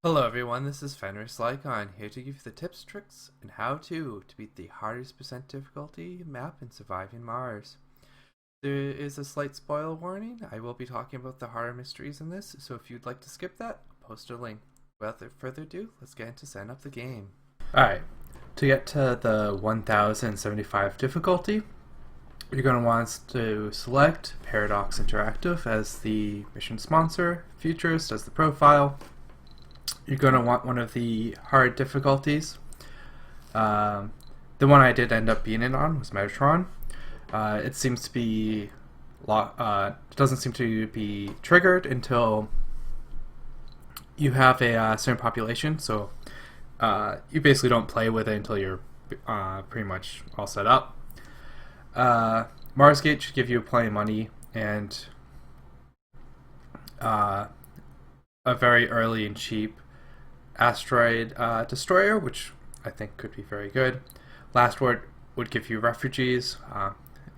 Hello everyone, this is Fenris Lycon here to give you the tips, tricks, and how-to beat the hardest percent difficulty map in Surviving Mars. There is a slight spoiler warning. I will be talking about the harder mysteries in this, so if you'd like to skip that, I'll post a link. Without further ado, let's get into setting up the game. Alright, to get to the 1075 difficulty, you're going to want to select Paradox Interactive as the mission sponsor, Futurist as the profile. You're going to want one of the hard difficulties. The one I did end up being in on was Metatron. It seems to be doesn't seem to be triggered until you have a certain population. So you basically don't play with it until you're pretty much all set up. Marsgate should give you plenty of money and a very early and cheap asteroid destroyer, which I think could be very good. Last Word would give you refugees.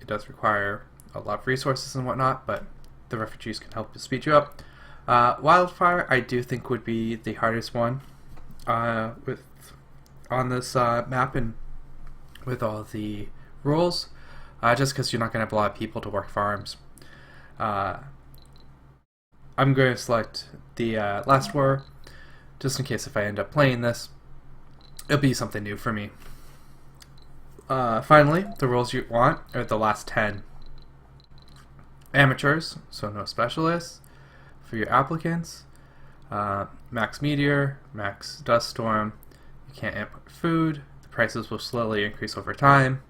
It does require a lot of resources and whatnot, but the refugees can help speed you up. Wildfire, I do think would be the hardest one on this map and with all the rules, just because you're not going to have a lot of people to work farms. I'm going to select the Last War, just in case if I end up playing this, it'll be something new for me. Finally, the roles you want are the last 10. Amateurs, so no specialists. For your applicants, max meteor, max dust storm. You can't import food. The prices will slowly increase over time.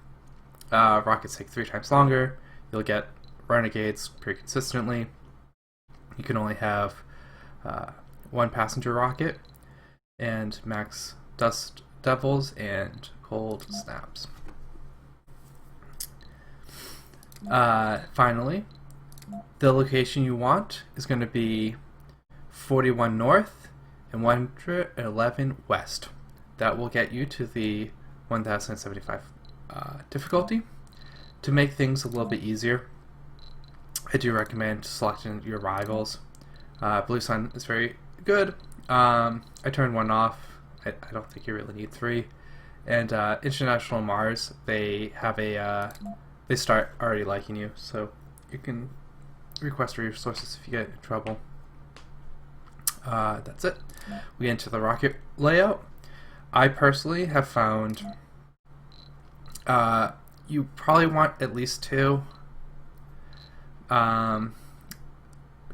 Rockets take 3 times longer. You'll get renegades pretty consistently. You can only have 1 passenger rocket, and max dust devils and cold snaps. Finally, the location you want is going to be 41 north and 111 west. That will get you to the 1075 difficulty. To make things a little bit easier, I do recommend selecting your rivals. Blue Sun is very good. I turned 1 off. I don't think you really need 3. And International Mars, they have they start already liking you, so you can request resources if you get in trouble. That's it. We get into the rocket layout. I personally have found you probably want at least 2 to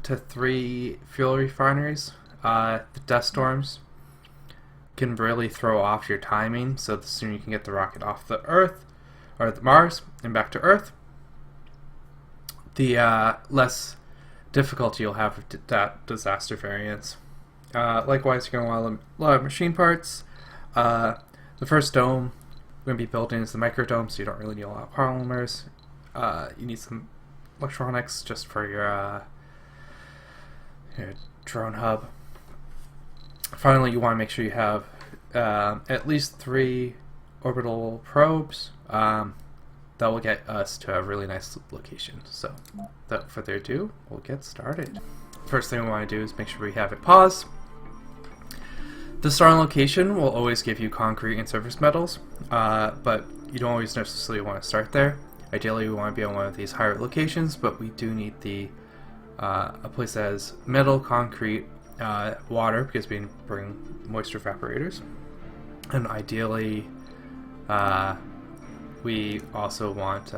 3 fuel refineries. The dust storms can really throw off your timing, so the sooner you can get the rocket off the Earth, or the Mars, and back to Earth, the less difficulty you'll have with that disaster variance. Likewise, you're going to want a lot of machine parts. The first dome we're going to be building is the microdome, so you don't really need a lot of polymers. You need some electronics just for your drone hub. Finally, you want to make sure you have at least 3 orbital probes. That will get us to a really nice location. So, without further ado, we'll get started. First thing we want to do is make sure we have it paused. The starting location will always give you concrete and surface metals, but you don't always necessarily want to start there. Ideally, we want to be on one of these higher locations, but we do need the a place that has metal, concrete, water, because we bring moisture evaporators, and ideally we also want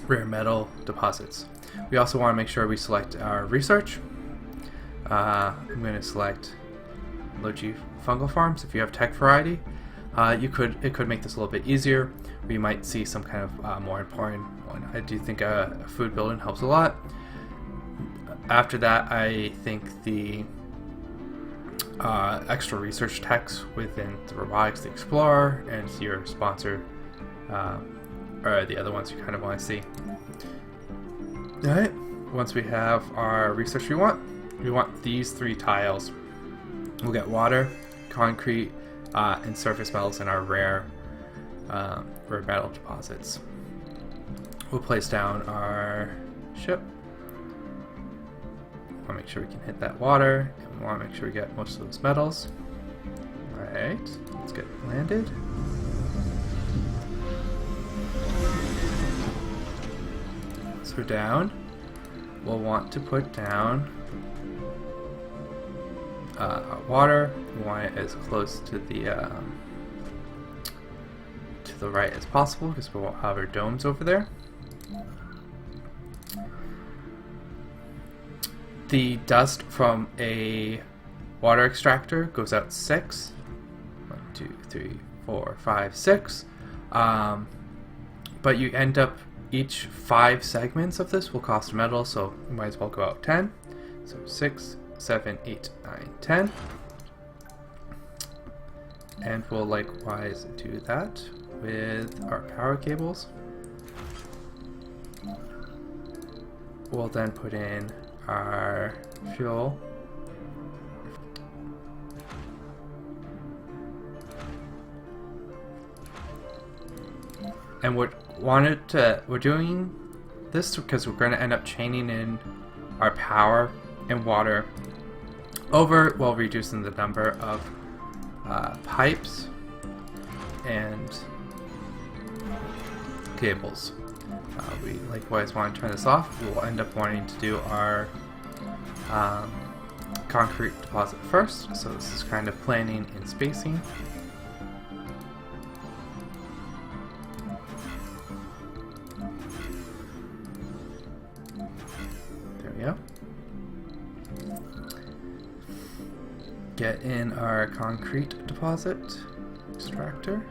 rare metal deposits. We also want to make sure we select our research. I'm going to select low-G fungal farms. If you have tech variety, it could make this a little bit easier. We might see some kind of more important one. I do think a food building helps a lot. After that, I think the extra research techs within the robotics, the Explorer, and your sponsor are the other ones you kind of want to see. Alright, once we have our research we want these 3 tiles. We'll get water, concrete, and surface metals in our rare metal deposits. We'll place down our ship. want to make sure we can hit that water, and we want to make sure we get most of those metals. Alright, let's get landed. So down, we'll want to put down our water. We want it as close to the right as possible because we won't have our domes over there. The dust from a water extractor goes out 6. 1, 2, 3, 4, 5, 6. But you end up, each 5 segments of this will cost metal, so you might as well go out 10. So 6, 7, 8, 9, 10. And we'll likewise do that with our power cables. We'll then put in our fuel. And we're doing this because we're going to end up chaining in our power and water over while reducing the number of pipes and cables. We likewise want to turn this off. We'll end up wanting to do our concrete deposit first, so this is kind of planning and spacing. There we go. Get in our concrete deposit extractor.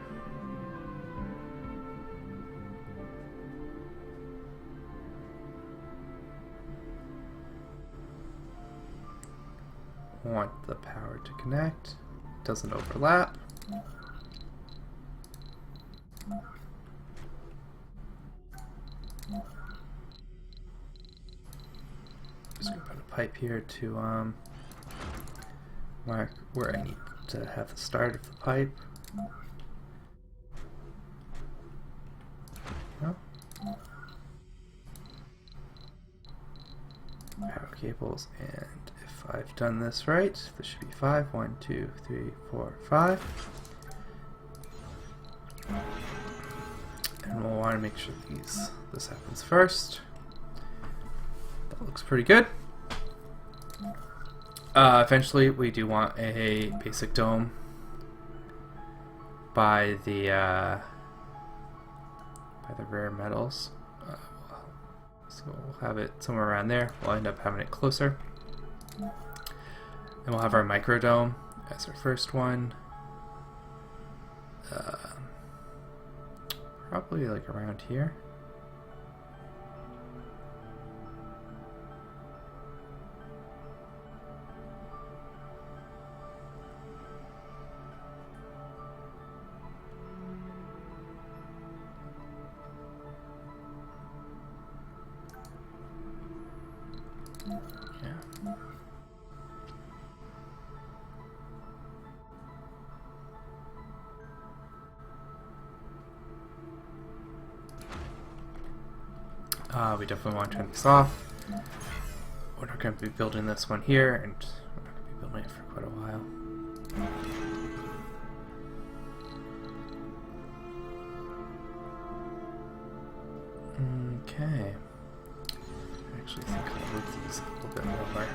Want the power to connect. Doesn't overlap. Just gonna put a pipe here to mark where I need to have the start of the pipe. Oh. Power cables, and if I've done this right, this should be 5. 1, 2, 3, 4, 5. And we'll want to make sure this happens first. That looks pretty good. Eventually, we do want a basic dome by the rare metals. So we'll have it somewhere around there. We'll end up having it closer. And we'll have our microdome as our first one. Probably like around here. We definitely want to turn this off. We're not going to be building this one here, and we're not going to be building it for quite a while. Okay. I actually think I'll move these a little bit more.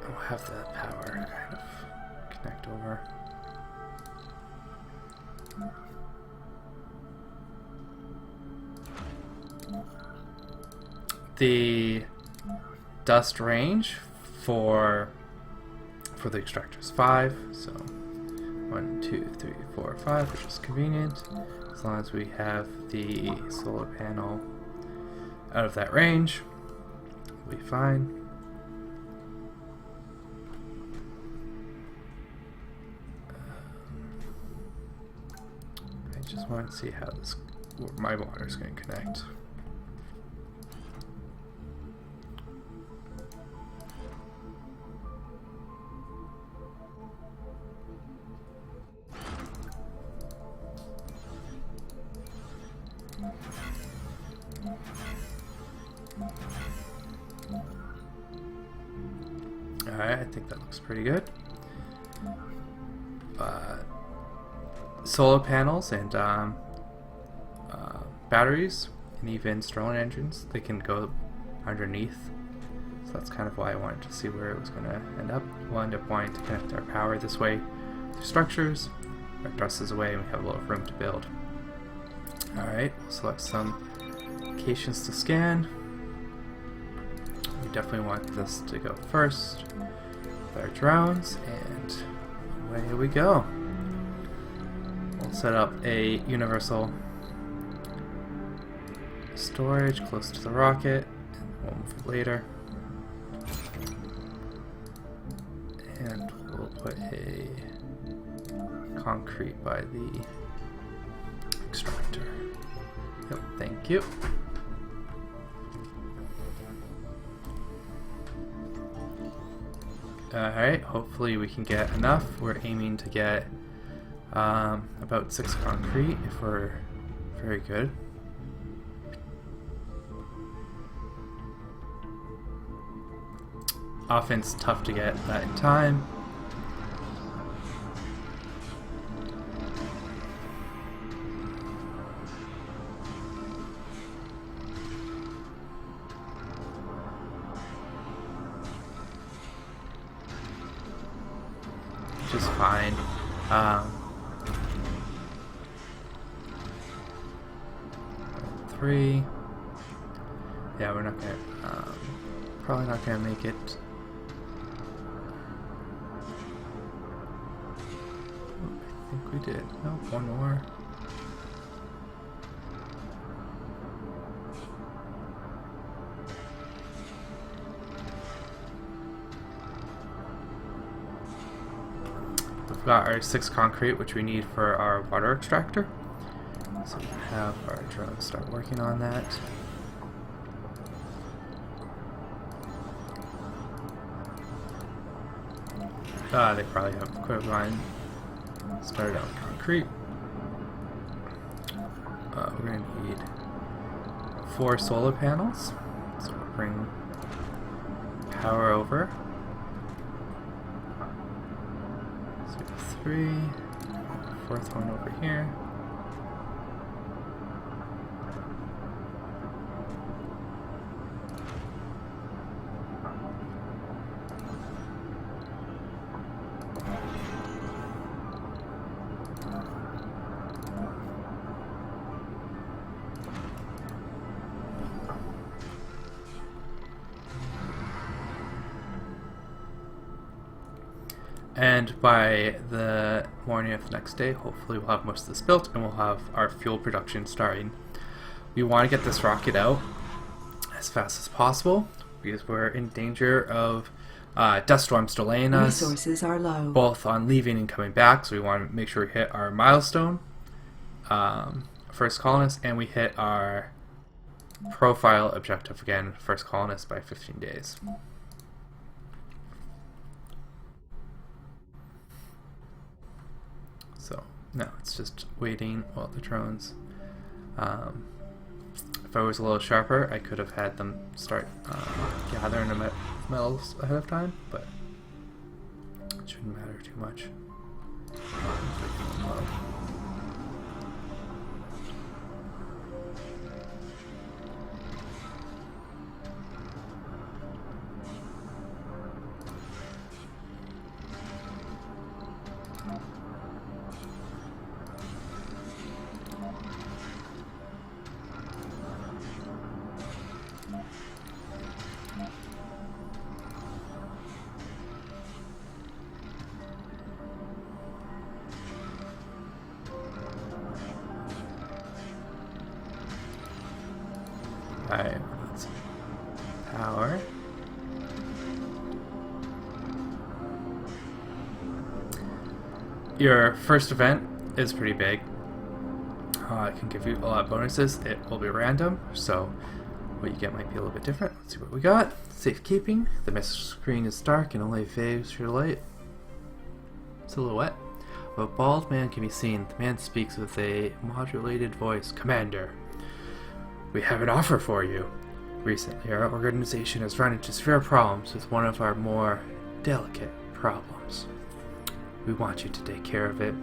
I'll have the power kind of connect over. The dust range for the extractor is 5, so 1, 2, 3, 4, 5, which is convenient. As long as we have the solar panel out of that range, we'll be fine. I just want to see how my water is going to connect. Alright, I think that looks pretty good. Solar panels and batteries, and even Sterling engines, they can go underneath. So that's kind of why I wanted to see where it was going to end up. We'll end up wanting to connect our power this way to structures. Our trusses away, and we have a lot of room to build. Alright, we'll select some locations to scan. We definitely want this to go first with our drones, and away we go. We'll set up a universal storage close to the rocket. We'll move it later. And we'll put a concrete by the extractor. Yep, thank you. Alright, hopefully we can get enough. We're aiming to get about 6 concrete if we're very good. Often it's tough to get that in time. Which is fine. 3. Yeah, we're not gonna, probably not gonna make it. I think we did. No, one more. We've got our 6 concrete, which we need for our water extractor. So we can have our drones start working on that. They probably have equipment line started out concrete. We're going to need 4 solar panels. So we'll bring power over. So we have 3, 4th one over here. And by the morning of the next day, hopefully we'll have most of this built and we'll have our fuel production starting. We want to get this rocket out as fast as possible because we're in danger of dust storms delaying us. Resources are low. Both on leaving and coming back, so we want to make sure we hit our milestone, first colonist, and we hit our profile objective again, first colonist, by 15 days. So now it's just waiting while the drones. If I was a little sharper, I could have had them start gathering the metals ahead of time, but it shouldn't matter too much. Alright, let's power. Your first event is pretty big. It can give you a lot of bonuses. It will be random, so what you get might be a little bit different. Let's see what we got. Safekeeping. The message screen is dark and only fades through light. Silhouette. A bald man can be seen. The man speaks with a modulated voice. Commander, we have an offer for you. Recently, our organization has run into severe problems with one of our more delicate problems. We want you to take care of it.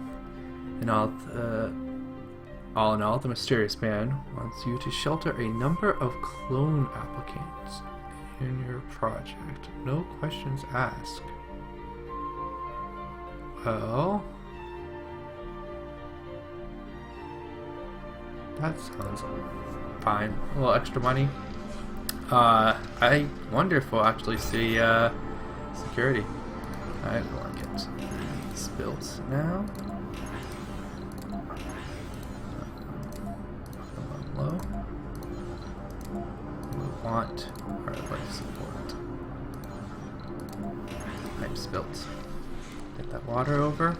And all in all, the mysterious man wants you to shelter a number of clone applicants in your project. No questions asked. Well, that sounds fine. A little extra money. I wonder if we'll actually see security. Alright, we want to get these built now. Low. We want our life support. Pipes built. Get that water over.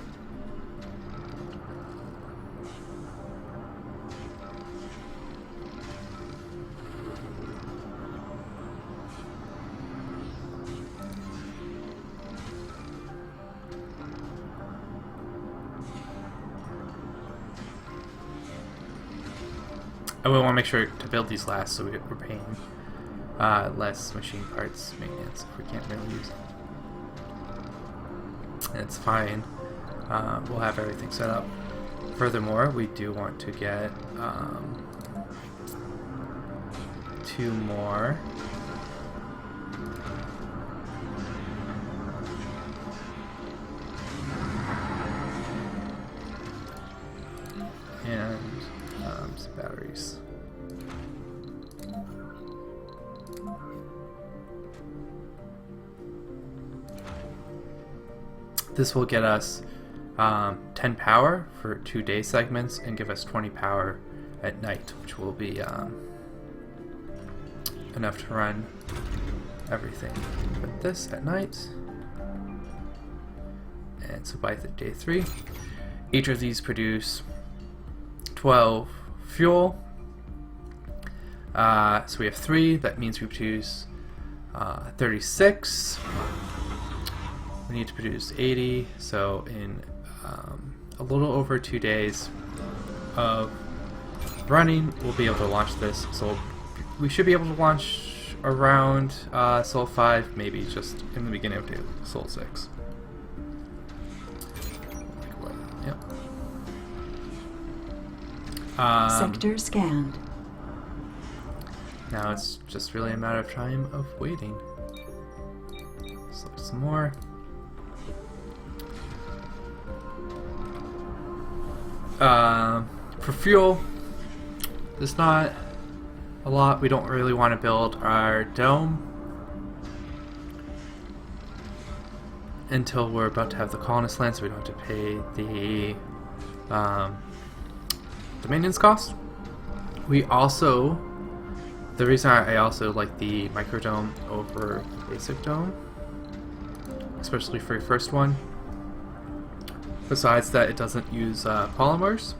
And we want to make sure to build these last so we're paying less machine parts maintenance if we can't really use it. It's fine. We'll have everything set up. Furthermore, we do want to get 2 more. And some batteries. This will get us 10 power for 2 day segments and give us 20 power at night, which will be enough to run everything. Put this at night. And so by day 3, each of these produce 12 fuel. So we have 3. That means we produce 36. We need to produce 80. So in a little over 2 days of running, we'll be able to launch this. So we should be able to launch around Sol 5, maybe just in the beginning of Sol 6. Yep. Sector scanned. Now it's just really a matter of time of waiting. Let's look at some more. For fuel, there's not a lot. We don't really want to build our dome until we're about to have the Colonist land, so we don't have to pay the maintenance cost. We also, the reason I also like the microdome over the basic dome, especially for your first one, besides that it doesn't use polymers,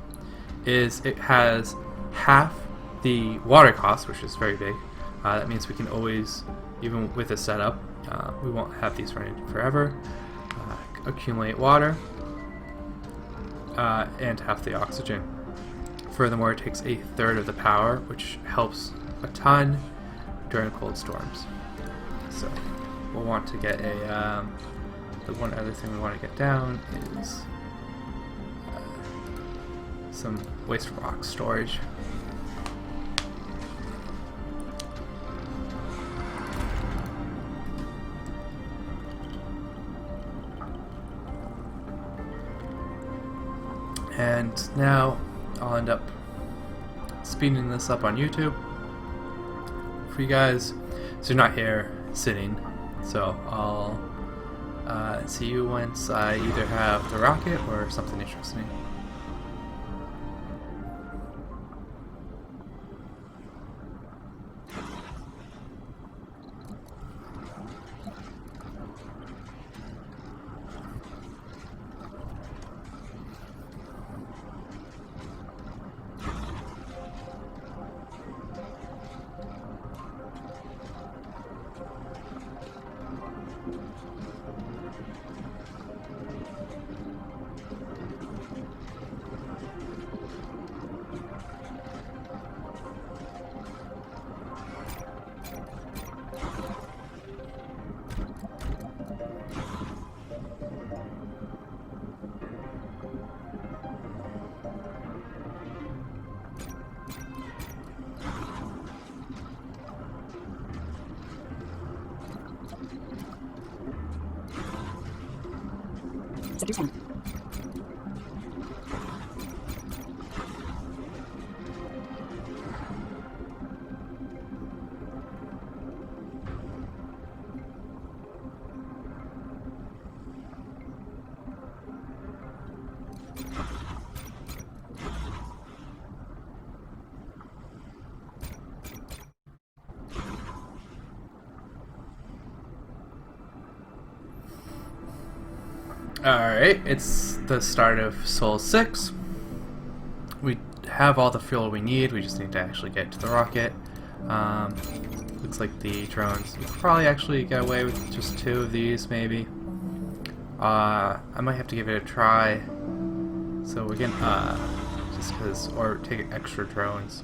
is it has half the water cost, which is very big. That means we can always, even with this setup, we won't have these running forever, accumulate water, and half the oxygen. Furthermore, it takes 1/3 of the power, which helps a ton during cold storms. So we'll want to get a, the one other thing we want to get down is some waste rock storage. And now I'll end up speeding this up on YouTube for you guys, so you're not here sitting. So I'll see you once I either have the rocket or something interesting. Sector scan. Alright, it's the start of Sol 6. We have all the fuel we need, we just need to actually get to the rocket. Looks like the drones, we could probably actually get away with just 2 of these, maybe. I might have to give it a try. So we can, just because, or take extra drones.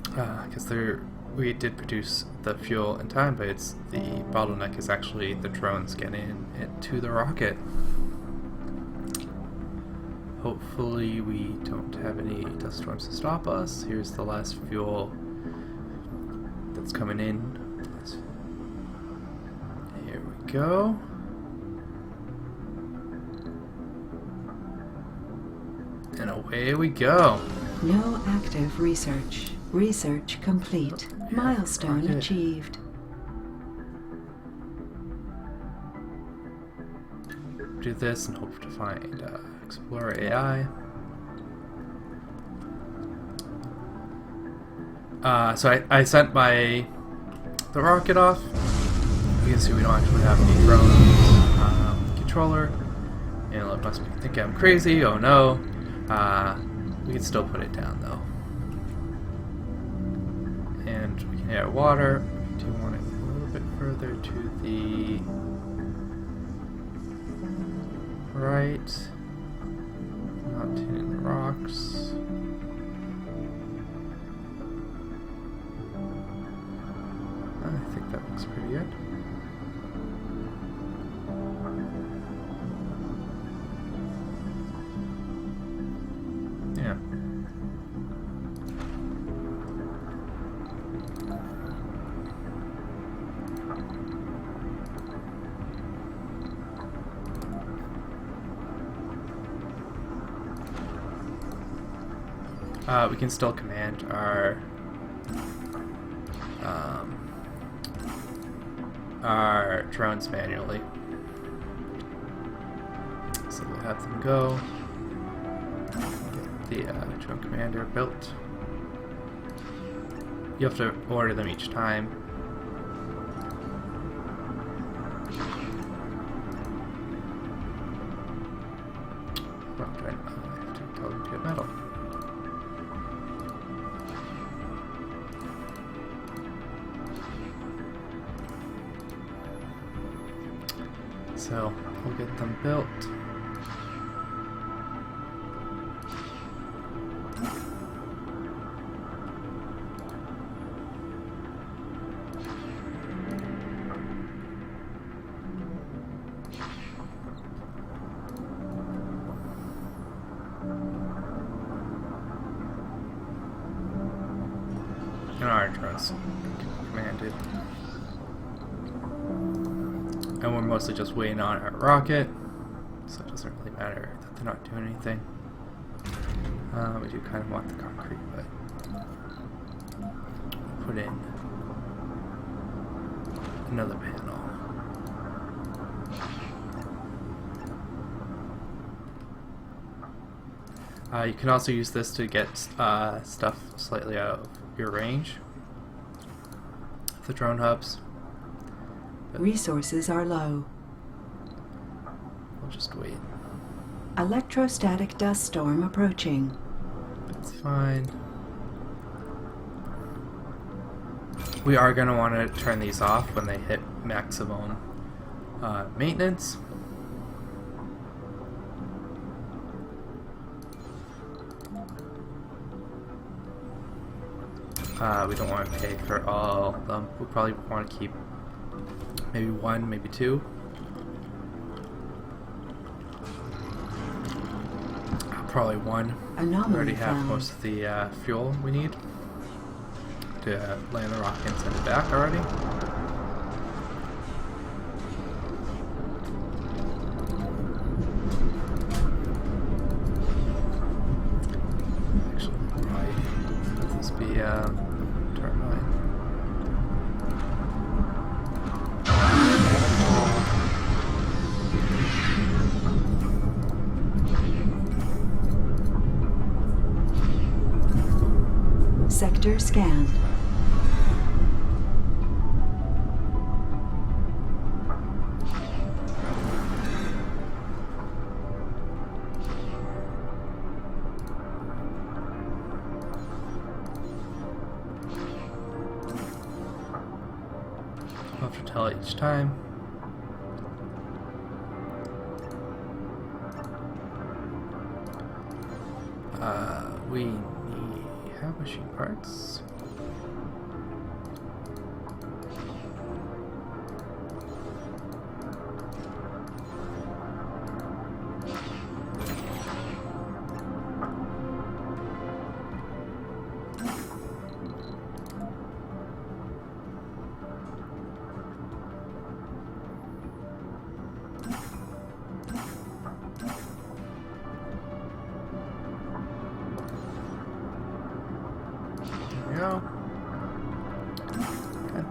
Because we did produce the fuel in time, but it's the bottleneck is actually the drones getting into the rocket. Hopefully we don't have any dust storms to stop us. Here's the last fuel that's coming in. Here we go. And away we go. No active research. Research complete. Milestone rocket. achieved. Do this and hope to find Explorer AI. So I sent the rocket off. You can see we don't actually have any drones. Controller. And it must think I'm crazy. Oh no. We can still put it down though. And we can add water. We do want it a little bit further to the right. Not in the rocks. I think that looks pretty good. Yeah. We can still command our drones manually. So we'll have them go. Get the drone commander built. You have to order them each time. What do I have to tell them to get metal? So we'll get them built. And our drones commanded. And we're mostly just waiting on our rocket, so it doesn't really matter that they're not doing anything. We do kind of want the concrete, but we'll put in another panel. You can also use this to get stuff slightly out of your range. The drone hubs. Resources are low. We'll just wait. Electrostatic dust storm approaching. That's fine. We are going to want to turn these off when they hit maximum maintenance. We don't want to pay for all of them. We'll probably want to keep maybe 1, maybe 2. Probably 1. Anomaly We already have found. most of the fuel we need to land the rocket and send it back already. Sector scanned. I'll have to tell it each time. We have machine parts. Go. Okay.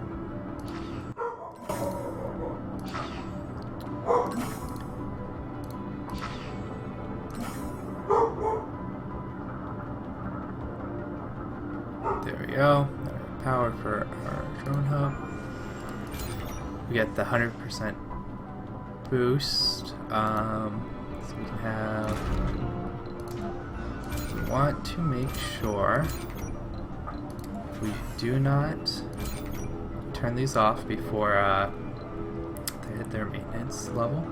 There we go. Power for our drone hub. We get the 100% boost. So we can have. We want to make sure. We do not turn these off before they hit their maintenance level.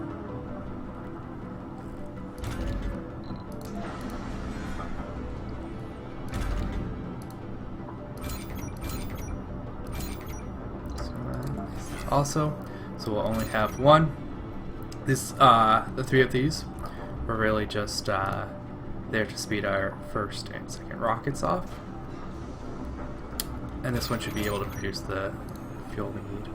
So we'll only have one. This the three of these were really just there to speed our first and second rockets off. And this one should be able to produce the fuel we need.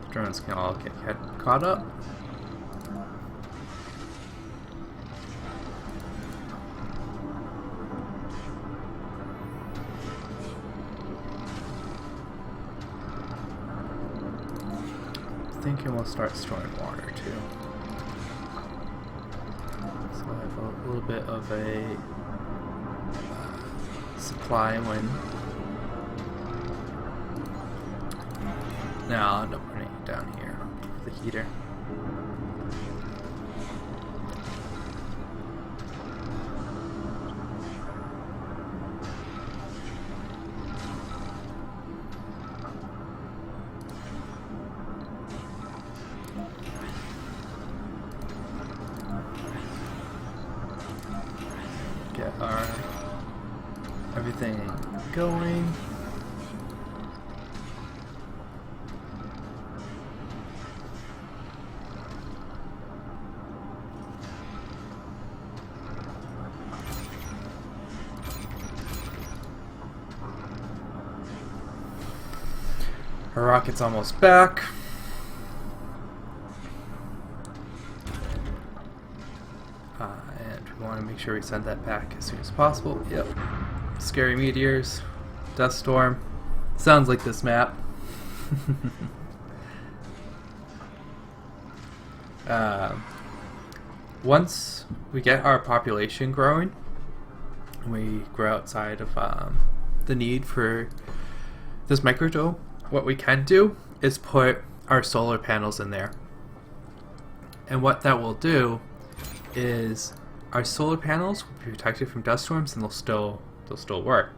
The drones can all get caught up. Thinking we'll start storing water too. So I have a little bit of a supply when. Now I'll end up running it down here for the heater. Get our everything going. Our rocket's almost back. And we want to make sure we send that back as soon as possible. Yep. Scary meteors, dust storm. Sounds like this map. Once we get our population growing, we grow outside of the need for this microdome, what we can do is put our solar panels in there. And what that will do is our solar panels will be protected from dust storms, and they'll still work.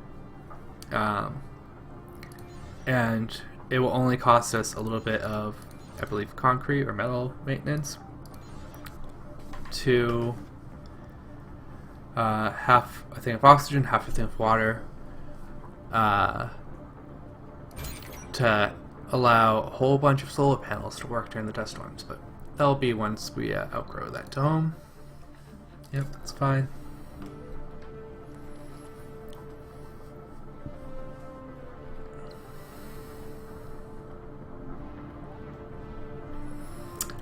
And it will only cost us a little bit of, I believe, concrete or metal maintenance to half a thing of oxygen, half a thing of water, to allow a whole bunch of solar panels to work during the dust storms. But that'll be once we outgrow that dome. Yep, that's fine.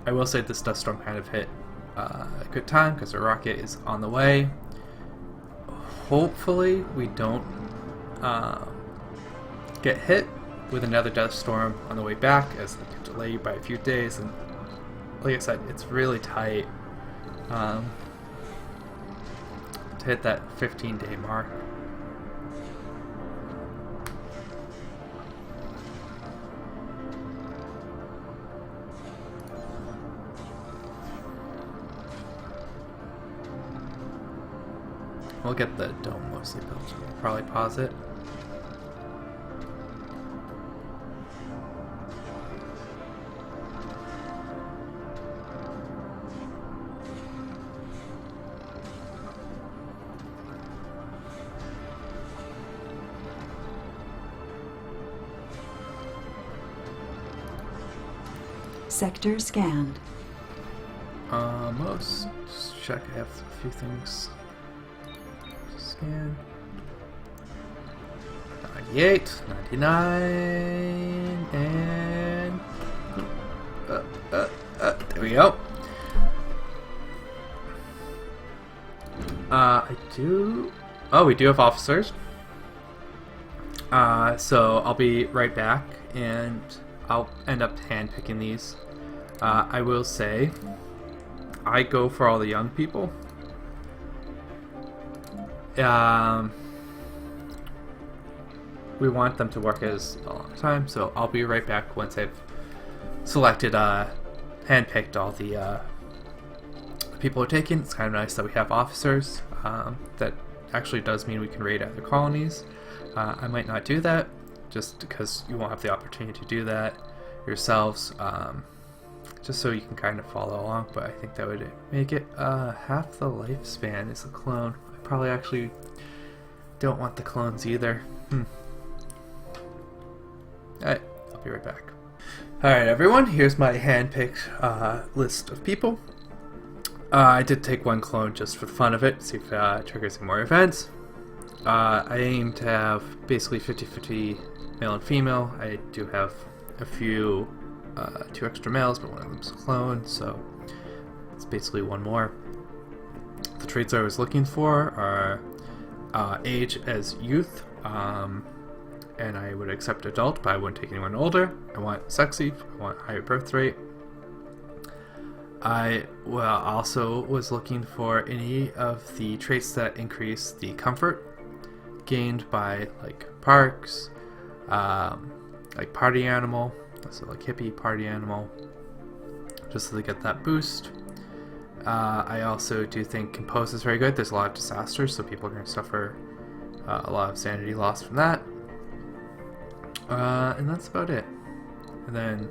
I will say this dust storm kind of hit a good time because the rocket is on the way. Hopefully we don't get hit with another dust storm on the way back, as they could delay you by a few days. And like I said, it's really tight to hit that 15-day mark. We'll get the dome mostly built. We'll probably pause it. Sector scanned. Most. Just check. I have a few things. Scan. 98, 99, and there we go. I do. Oh, we do have officers. So I'll be right back, and I'll end up handpicking these. I will say, I go for all the young people. We want them to work as a long time, so I'll be right back once I've selected, handpicked all the people are taken. It's kind of nice that we have officers. That actually does mean we can raid other colonies. I might not do that, just because you won't have the opportunity to do that yourselves, just so you can kind of follow along, but I think that would make it half the lifespan is a clone. I probably actually don't want the clones either. Alright, I'll be right back. Alright everyone, here's my hand-picked list of people. I did take one clone just for the fun of it, see if it triggers any more events. I aim to have basically 50-50 male and female. I do have a few, 2 extra males, but one of them's a clone, so it's basically one more. The traits I was looking for are age as youth, and I would accept adult, but I wouldn't take anyone older. I want sexy, I want higher birth rate. I also was looking for any of the traits that increase the comfort gained by like parks, like party animal, so like hippie party animal, just so they get that boost. I also do think compose is very good. There's a lot of disasters, so people are going to suffer a lot of sanity loss from that. And that's about it. And then,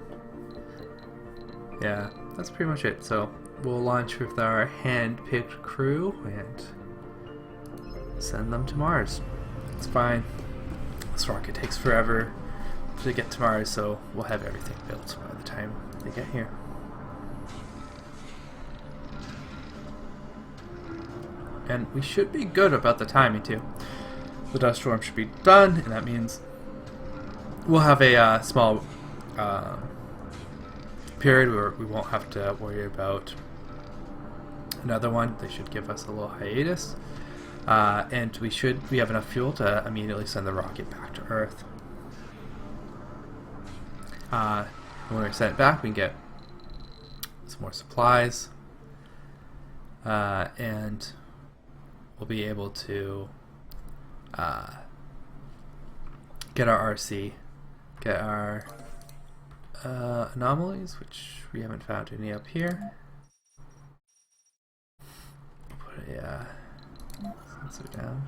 yeah, that's pretty much it. So we'll launch with our hand-picked crew and send them to Mars. It's fine. This rocket takes forever to get to Mars, so we'll have everything built by the time they get here. And we should be good about the timing too. The dust storm should be done, and that means we'll have a small period where we won't have to worry about another one. They should give us a little hiatus, and we have enough fuel to immediately send the rocket back to Earth. When we send it back, we can get some more supplies, and we'll be able to get our RC, get our anomalies, which we haven't found any up here. Put a sensor down.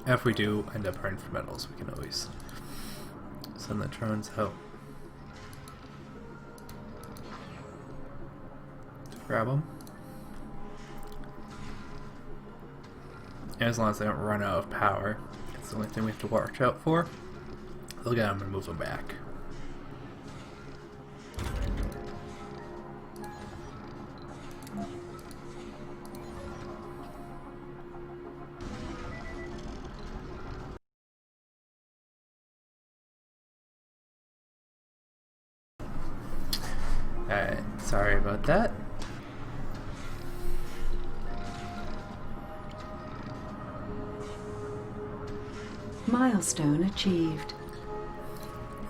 If we do end up running for metals, we can always send the drones out to grab them. And as long as they don't run out of power, it's the only thing we have to watch out for. They'll get them and move them back. Alright, sorry about that. Milestone achieved.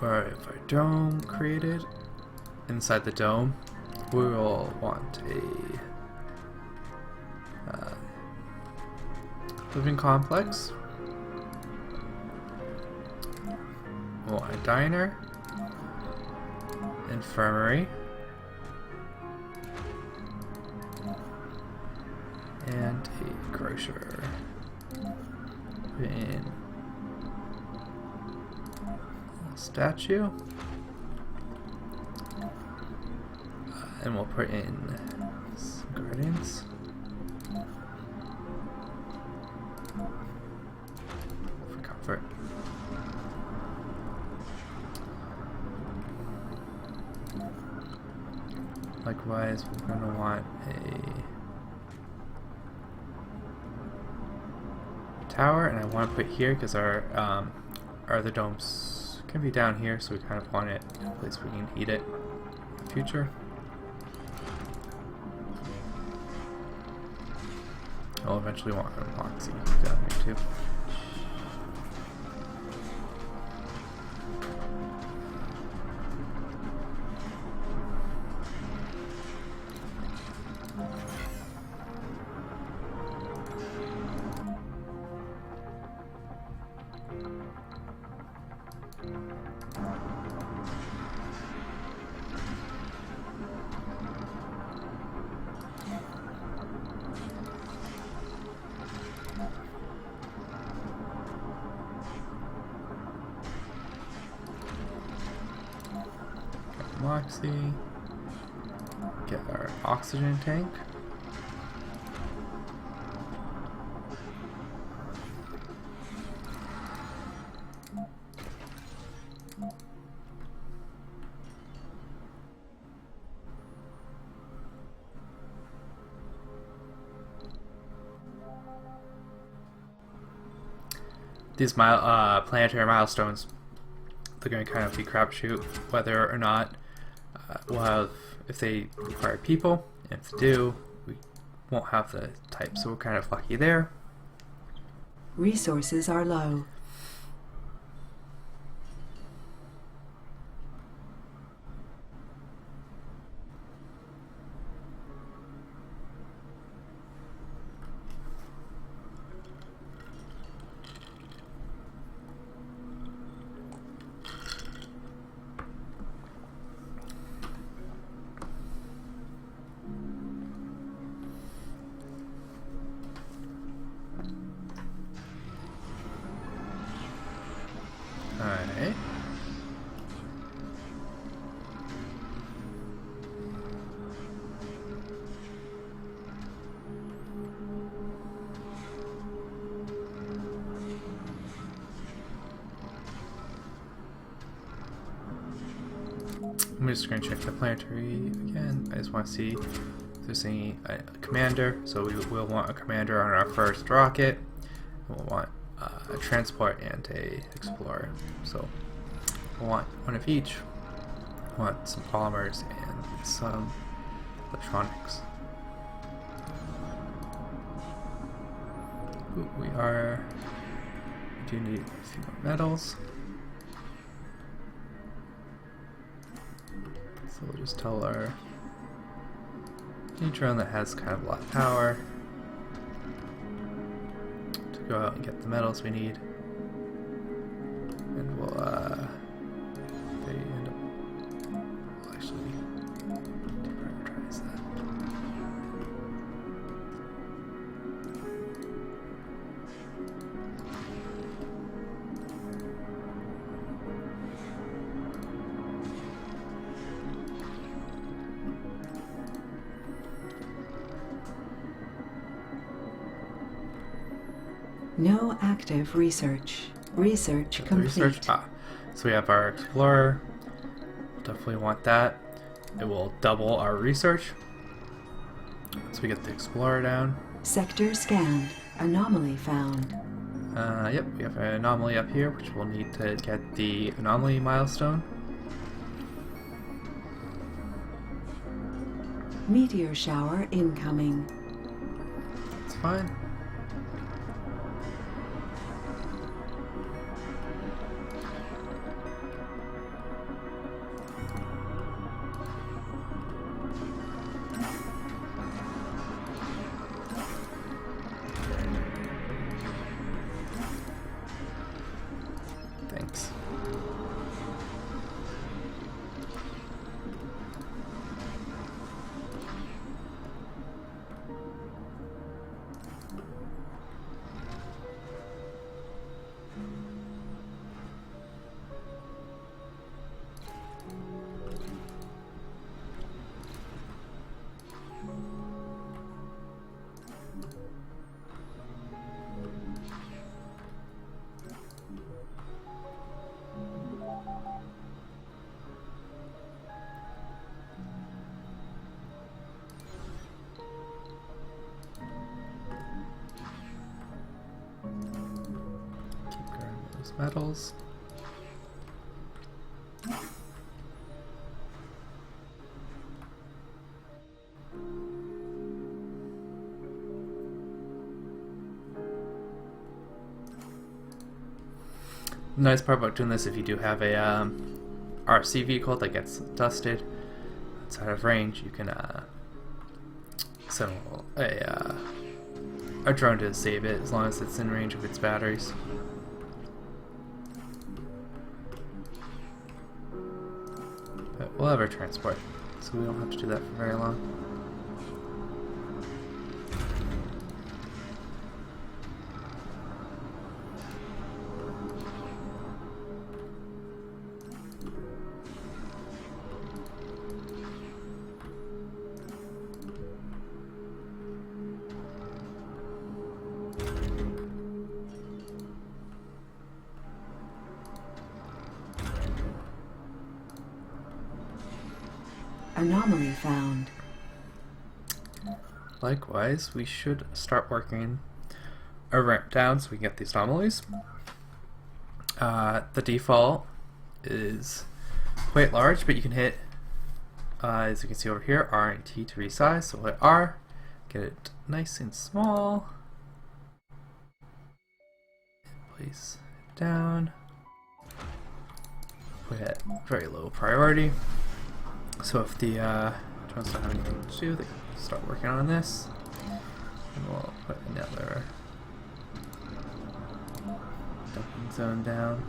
Alright, our dome created. Inside the dome, we will want a living complex. We'll want a diner, infirmary, and a grocer. Put in a statue. And we'll put in some guardians. For comfort. Likewise, we're going to want a tower, and I want to put here because our other domes can be down here, so we kind of want it in a place we can heat it in the future. I'll eventually want an epoxy down here too. Moxie. Get our oxygen tank. These planetary milestones, they're going to kind of be crapshoot whether or not we'll have, if they require people, and if they do, we won't have the type, so we're kind of lucky there. Resources are low. Alright. I'm just going to check the planetary again. I just want to see if there's any commander. So we will want a commander on our first rocket. We'll want a transport and a explorer. So we'll want one of each. We'll want some polymers and some electronics. Ooh, we do need a few more metals. So we'll just tell our neutron that has kind of a lot of power to go out and get the metals we need, and we'll they end up, we'll actually deprioritize that. No active research. Research complete. So we have our explorer. Definitely want that. It will double our research once we get the explorer down. Sector scanned. Anomaly found. Yep, we have an anomaly up here, which we'll need to get the anomaly milestone. Meteor shower incoming. It's fine. Thanks. Keep grabbing those metals. The nice part about doing this, if you do have a RC vehicle that gets dusted outside of range, you can send a drone to save it as long as it's in range of its batteries. But we'll have our transport, so we don't have to do that for very long. Anomaly found. Likewise, we should start working our ramp down so we can get these anomalies. The default is quite large, but you can hit, as you can see over here, R and T to resize. So we'll hit R, get it nice and small, place it down, put it at very low priority. So if the drones don't have anything to do, they can start working on this. And we'll put another dumping zone down.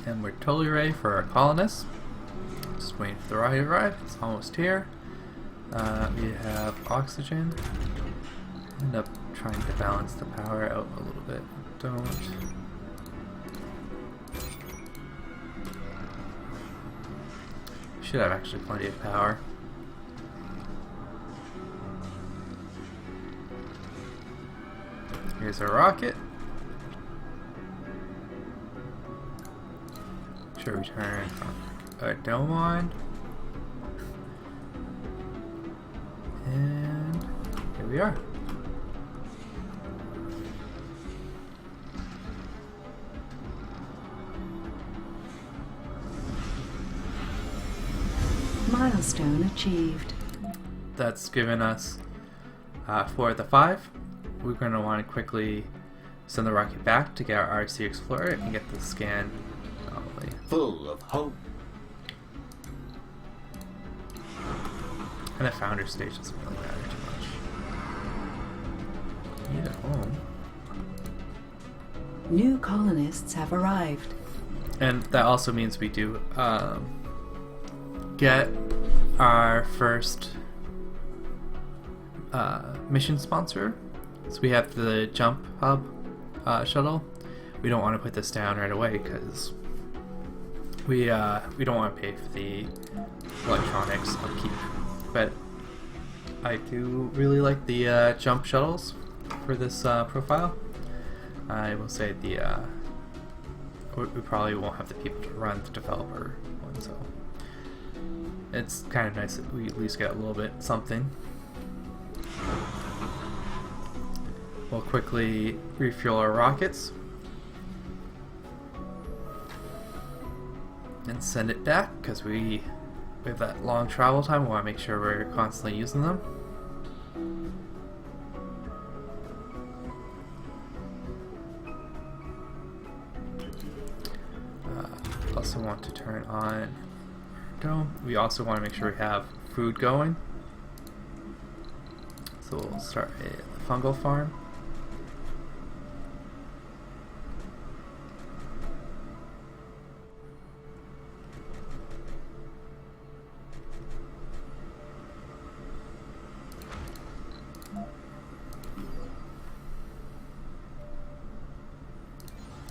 And we're totally ready for our colonists. Just waiting for the rocket to arrive. It's almost here. We have oxygen. End up trying to balance the power out a little bit. Don't. Should have actually plenty of power. Here's our rocket. Sure, we turn our dome on. And here we are. Milestone achieved. That's given us, for the 5, we're going to want to quickly send the rocket back to get our RC Explorer and get the scan. Full of hope. And the founder stage doesn't really matter too much. Need a home. New colonists have arrived. And that also means we do get our first mission sponsor. So we have the Jump Hub shuttle. We don't want to put this down right away because we don't want to pay for the electronics upkeep, but I do really like the jump shuttles for this profile. I will say we probably won't have the people to run the developer one, so it's kind of nice that we at least get a little bit something. We'll quickly refuel our rockets and send it back because we have that long travel time. We want to make sure we're constantly using them. Also want to turn on dome. We also want to make sure we have food going. So we'll start a fungal farm.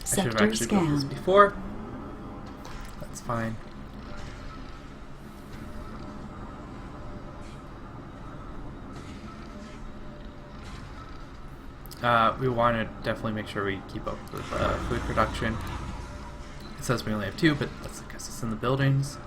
I should have actually built this before. That's fine. We want to definitely make sure we keep up with food production. It says we only have 2, but that's because it's in the buildings.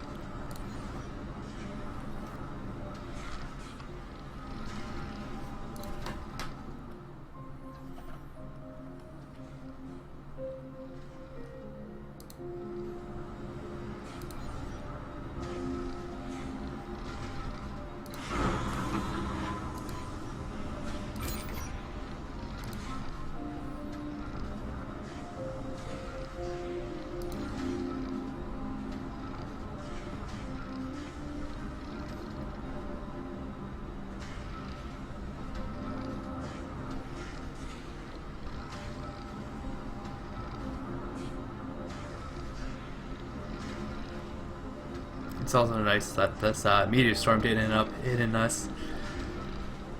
It's also nice that this meteor storm didn't end up hitting us.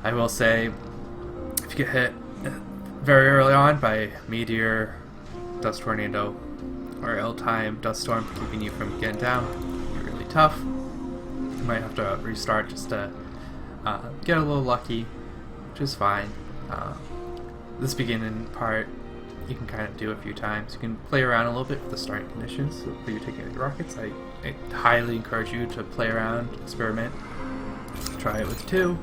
I will say, if you get hit very early on by meteor, dust tornado, or ill-timed dust storm keeping you from getting down, you're really tough. You might have to restart just to get a little lucky, which is fine. This beginning part, you can kind of do a few times. You can play around a little bit with the starting conditions that you're taking your rockets. I highly encourage you to play around, experiment, try it with 2,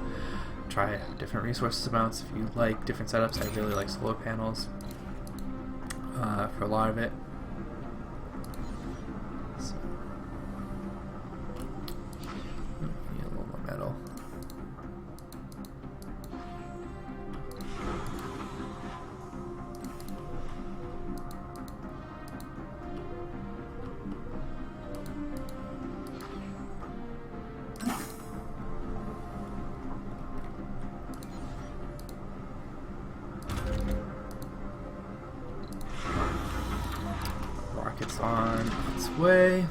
try different resources amounts if you like different setups. I really like solar panels for a lot of it. So, need a little more metal. Rockets on its way.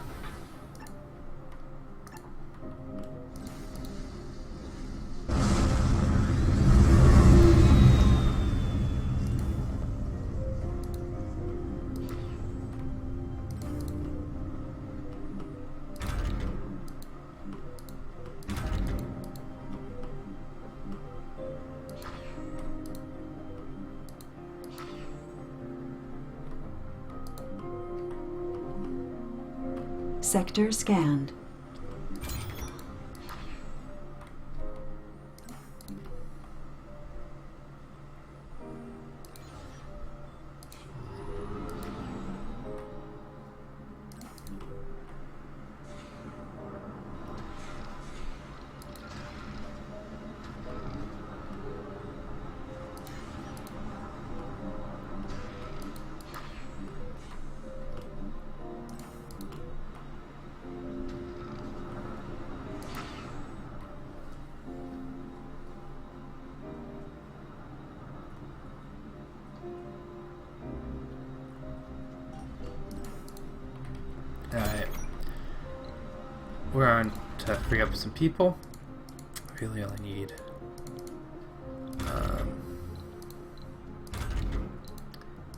Sector scanned. Alright. We're on to free up some people. Really only need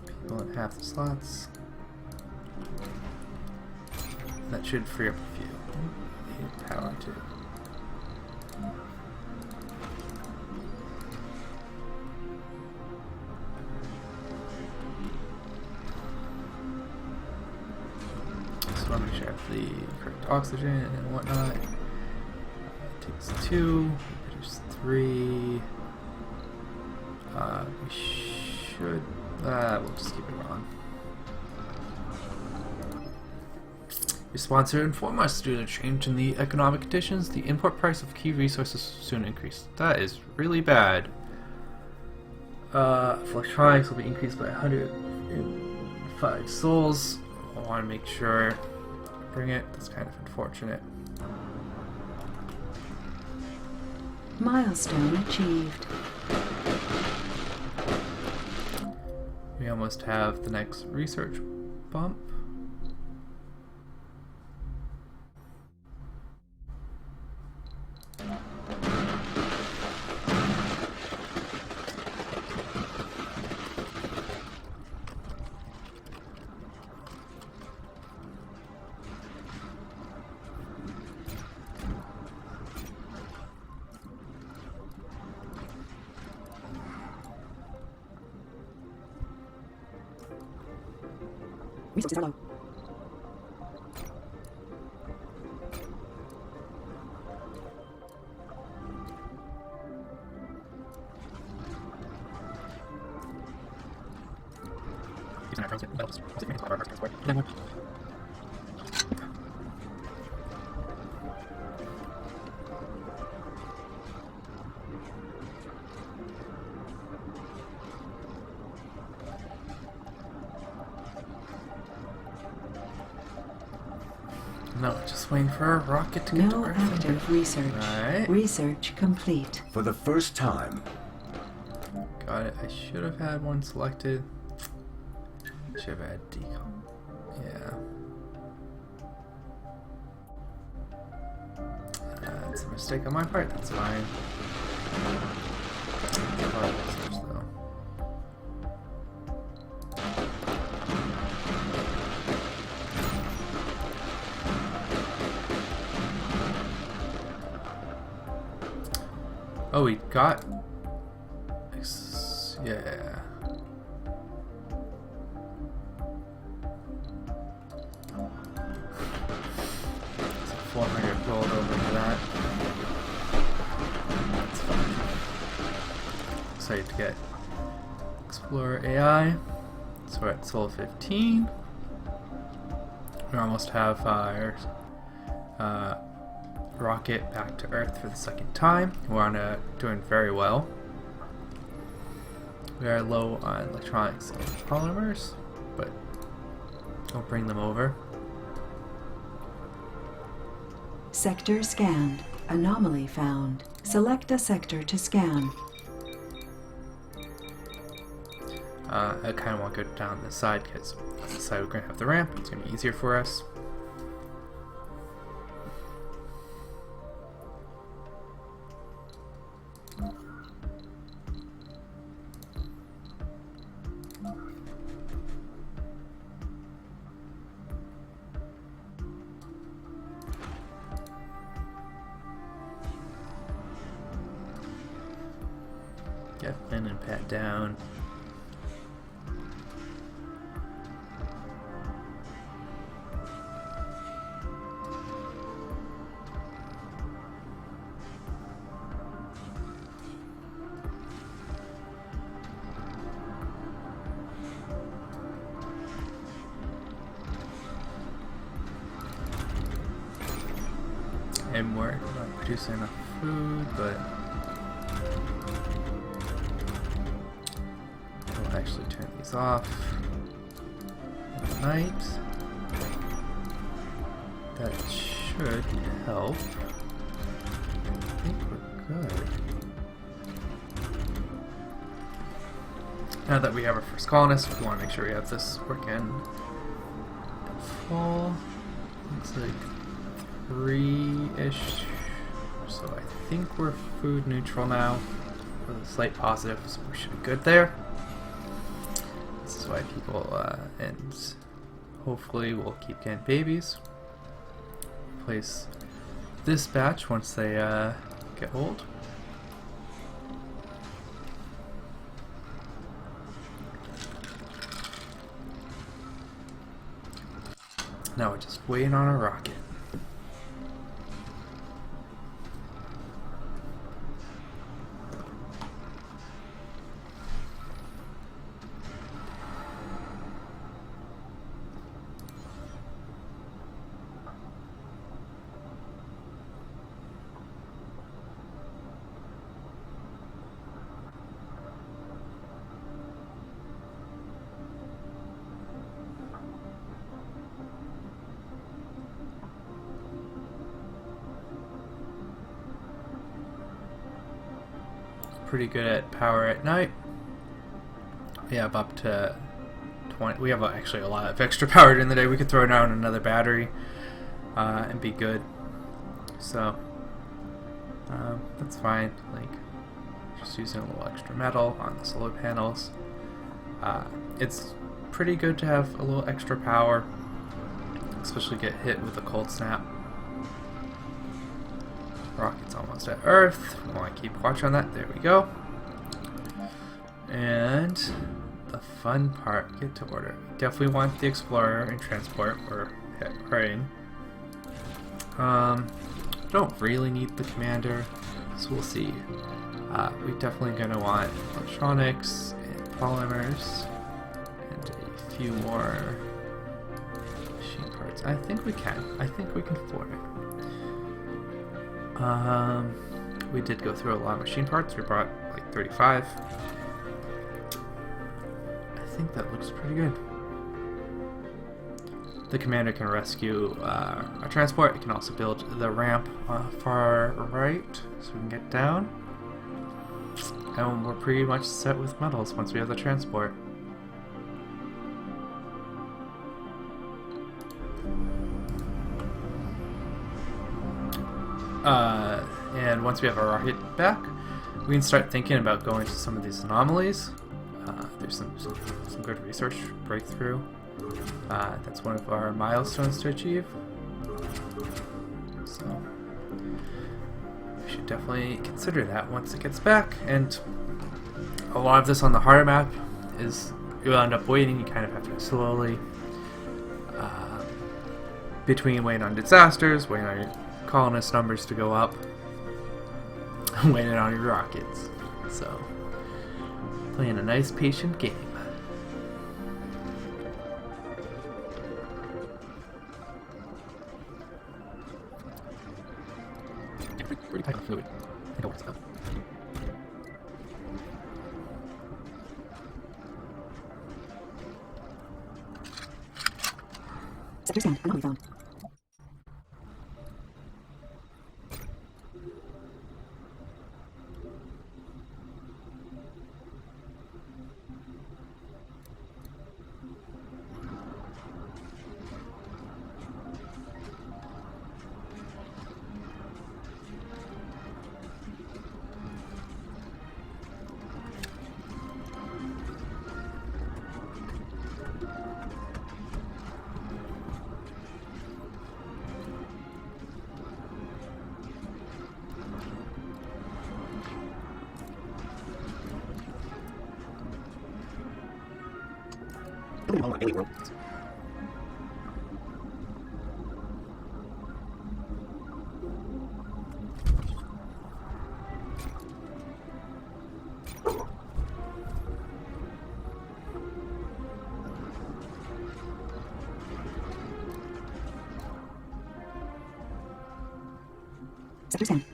people in half the slots. That should free up a few. Need power too. have the correct oxygen and whatnot. Takes 2, we produce 3. We should, we'll just keep it on. Your sponsor informed us due to a change in the economic conditions, the import price of key resources soon increased. That is really bad. Electronics will be increased by 105 souls. I want to make sure bring it. That's kind of unfortunate. Milestone achieved. We almost have the next research bump. Resources are low. No, just waiting for a rocket to get to No Earth. active research. Right. Research complete. For the first time, Got it. I should have had one selected. Should have had decom. Yeah. That's a mistake on my part. That's fine. Research, though. Oh, we got. Yeah. It's 400 gold over for that. That's fine. Excited to get Explorer AI. So we're at Soul 15. We almost have our rocket back to Earth for the second time. We're on doing very well. We are low on electronics and polymers, but I'll bring them over. Sector scanned. Anomaly found. Select a sector to scan. I kind of want to go down this side because on this side we're going to have the ramp. It's going to be easier for us. Get Flynn and Pat down. And we're not producing enough food, but we'll actually turn these off at night. That should help. I think we're good. Now that we have our first colonist, we want to make sure we have this working full. Looks like 3-ish. So I think we're food neutral now. With a slight positive, so we should be good there. This is why people, and hopefully we'll keep getting babies. Place this batch once they get old. Now we're just waiting on a rocket. Pretty good at power at night. We have up to 20. We have actually a lot of extra power during the day. We could throw down another battery and be good. So that's fine. Like, just using a little extra metal on the solar panels. It's pretty good to have a little extra power, especially get hit with a cold snap. Rocket's almost at Earth. We want to keep watch on that. There we go. And the fun part, get to order. We definitely want the Explorer and Transport. We're praying. Don't really need the Commander, so we'll see. We're definitely going to want electronics and polymers and a few more machine parts. I think we can. I think we can afford it. We did go through a lot of machine parts. We brought like 35. I think that looks pretty good. The commander can rescue a transport. It can also build the ramp far right so we can get down. And we're pretty much set with metals once we have the transport. And once we have our rocket back, we can start thinking about going to some of these anomalies. There's some good research breakthrough. That's one of our milestones to achieve. So we should definitely consider that once it gets back. And a lot of this on the harder map is you'll end up waiting. You kind of have to slowly between waiting on disasters, waiting on your colonist numbers to go up, waiting on your rockets. So, playing a nice patient game. Pretty tight on fluid. I know what's up. Sector scan, anomaly found. Sector scan.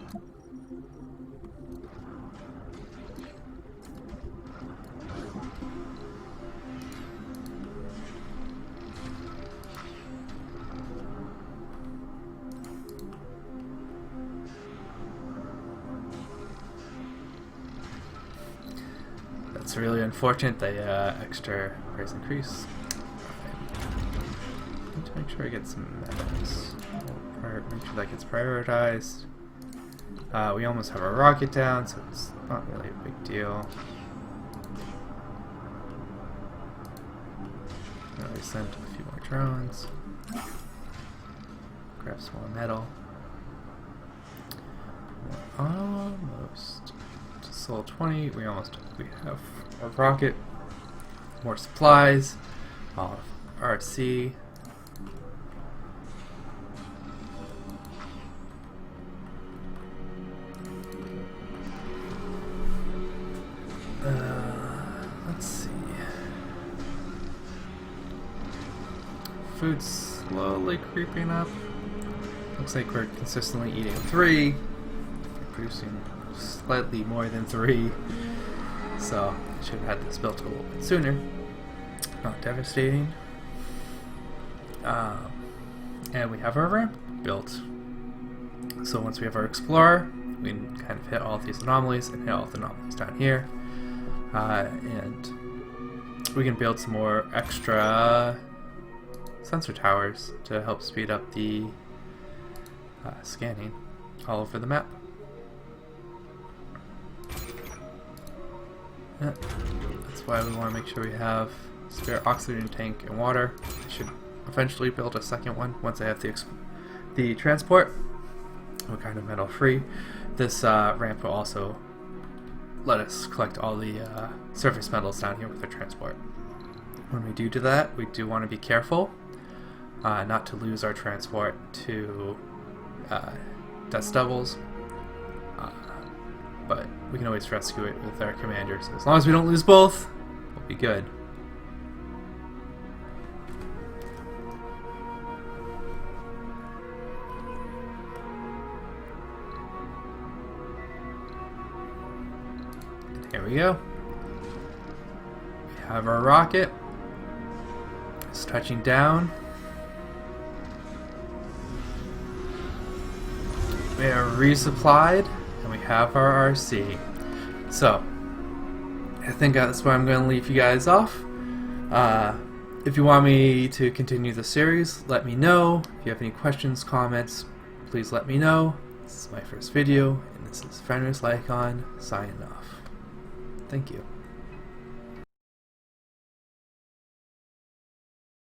It's really unfortunate the extra price increase. I need to make sure I get some metals. Make sure that gets prioritized. We almost have our rocket down, so it's not really a big deal. We sent a few more drones. Grab some more metal. We're almost to Sol 20. We have a rocket, more supplies, all of RC. food's slowly creeping up. Looks like we're consistently eating 3, producing slightly more than 3. So I should have had this built a little bit sooner. Not devastating. And we have our ramp built. So once we have our explorer, we can kind of hit all these anomalies and hit all the anomalies down here. And we can build some more extra sensor towers to help speed up the scanning all over the map. Yeah, that's why we want to make sure we have spare oxygen tank and water. I should eventually build a second one once I have the transport. We're kind of metal free. This ramp will also let us collect all the surface metals down here with the transport. When we do that, we do want to be careful not to lose our transport to dust devils, but we can always rescue it with our commanders. As long as we don't lose both, we'll be good. Here we go. We have our rocket. It's touching down. We are resupplied, and we have our RC. So, I think that's where I'm going to leave you guys off. If you want me to continue the series, let me know. If you have any questions, comments, please let me know. This is my first video, and this is Futurist signing off. Thank you.